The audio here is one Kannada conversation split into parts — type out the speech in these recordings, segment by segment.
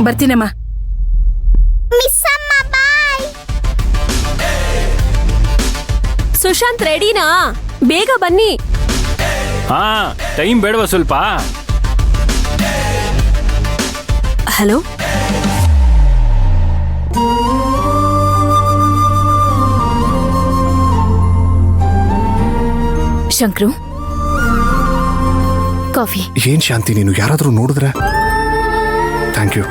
ಬರ್ತೀನಮ್ಮ. ಮಿಸ್ ಅಮ್ಮ ಬಾಯ್. ಸುಶಾಂತ್ ರೆಡಿನಾ? ಬೇಗ ಬನ್ನಿ. ಹಾ, ಟೈಮ್ ಬೇಡವಾ ಸ್ವಲ್ಪ? Hello, Shankru, coffee. ಏನ್ ಶಾಂತಿ, ನೀನು ಯಾರಾದ್ರೂ ನೋಡಿದ್ರೆ? Thank you.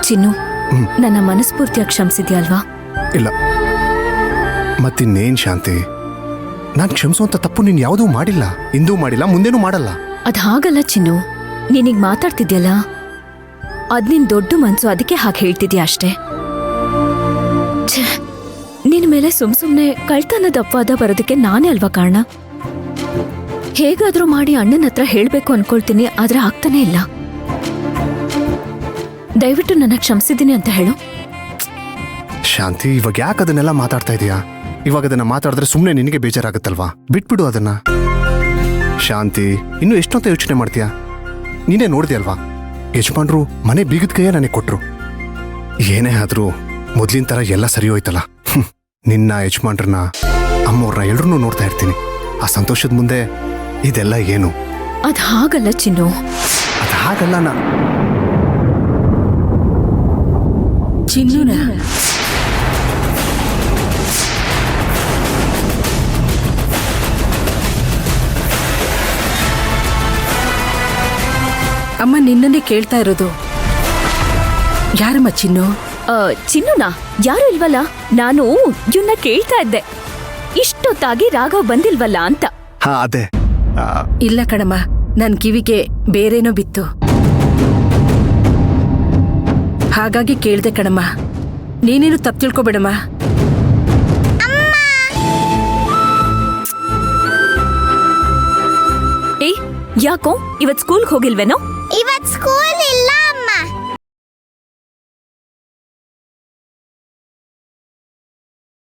ಚಿನ್ನು, ನನ್ನ ಮನಸ್ಫೂರ್ತಿಯಾಗಿ ಕ್ಷಮಿಸಿದ್ಯಾ ಅಲ್ವಾ? ಇಲ್ಲ, ಮತ್ತಿನ್ನೇನ್ ಶಾಂತಿ, ನಾನ್ ಕ್ಷಮಿಸುವಂತ ತಪ್ಪು ನೀನ್ ಯಾವುದೂ ಮಾಡಿಲ್ಲ, ಇಂದೂ ಮಾಡಿಲ್ಲ, ಮುಂದೇನೂ ಮಾಡಲ್ಲ. ಅದ್ ಹಾಗಲ್ಲ ಚಿನ್ನು, ನೀನೀಗ ಮಾತಾಡ್ತಿದ್ಯಲ್ಲ ಅದ್ ನಿನ್ ದೊಡ್ಡ ಮನ್ಸು, ಅದಕ್ಕೆ ಹಾಗೆ ಹೇಳ್ತಿದ್ಯಾ ಅಷ್ಟೇ. ನಿನ್ ಮೇಲೆ ಸುಮ್ನೆ ಕಳ್ತನದ ಅಪವಾದ ಬರೋದಕ್ಕೆ ನಾನೇ ಅಲ್ವಾ ಕಾರಣ? ಹೇಗಾದ್ರೂ ಮಾಡಿ ಅಣ್ಣನ ಹತ್ರ ಹೇಳ್ಬೇಕು ಅನ್ಕೊಳ್ತೀನಿ, ಆದ್ರೆ ಆಗ್ತಾನೆ ಇಲ್ಲ. ದಯವಿಟ್ಟು ನನ್ನ ಕ್ಷಮಿಸಿದ್ದೀನಿ ಅಂತ ಹೇಳು. ಶಾಂತಿ, ಇವಾಗ ಯಾಕೆ ಅದನ್ನೆಲ್ಲ ಮಾತಾಡ್ತಾ ಇದೀಯಾ? ಇವಾಗ ಅದನ್ನ ಮಾತಾಡಿದ್ರೆ ಸುಮ್ಮನೆ ನಿನಗೆ ಬೇಜಾರಾಗುತ್ತಲ್ವಾ? ಬಿಟ್ಬಿಡು ಅದನ್ನ. ಶಾಂತಿ, ಇನ್ನು ಎಷ್ಟೊತ್ತ ಯೋಚನೆ ಮಾಡ್ತೀಯಾ? ನೀನೇ ನೋಡ್ದೆ ಯಜಮಾನ್ರು ಮನೆ ಬೀಗದ ಕೈಯ ನನಗೆ ಕೊಟ್ರು. ಏನೇ ಆದ್ರೂ ಮೊದ್ಲಿನ ತರ ಎಲ್ಲ ಸರಿ ಹೋಯ್ತಲ್ಲ. ನಿನ್ನ ಯಜಮಾನ್ರನ್ನ, ಅಮ್ಮವ್ರನ್ನ ಎಲ್ರೂ ನೋಡ್ತಾ ಇರ್ತೀನಿ. ಆ ಸಂತೋಷದ ಮುಂದೆ ಇದೆಲ್ಲ ಏನು? ಅದ್ ಹಾಗಲ್ಲ ಚಿನ್ನು. ಅದ್ ಹಾಗಲ್ಲ. ಚಿನ್ನುನ ಅಮ್ಮ ನಿನ್ನನ್ನೇ ಕೇಳ್ತಾ ಇರೋದು. ಯಾರಮ್ಮ ಚಿನ್ನು? ಚಿನ್ನುನಾ? ಯಾರು ಇಲ್ವಲ್ಲ, ನಾನು ಇವನ್ನ ಕೇಳ್ತಾ ಇದ್ದೆ. ಇಷ್ಟೊತ್ತಾಗಿ ರಾಘವ್ ಬಂದಿಲ್ವಲ್ಲ ಅಂತ. ಹಾ, ಅದೇ. ಇಲ್ಲ ಕಣಮ್ಮ, ನನ್ ಕಿವಿಗೆ ಬೇರೇನೋ ಬಿತ್ತು, ಹಾಗಾಗಿ ಕೇಳ್ದೆ ಕಣಮ್ಮ. ನೀನೇನು ತಪ್ಪು ತಿಳ್ಕೊಬೇಡಮ್ಮ. ಏಯ್, ಯಾಕೋ ಇವತ್ ಸ್ಕೂಲ್ಗೆ ಹೋಗಿಲ್ವೇನೋ? ಇವತ್ ಸ್ಕೂಲ್ ಇಲ್ಲ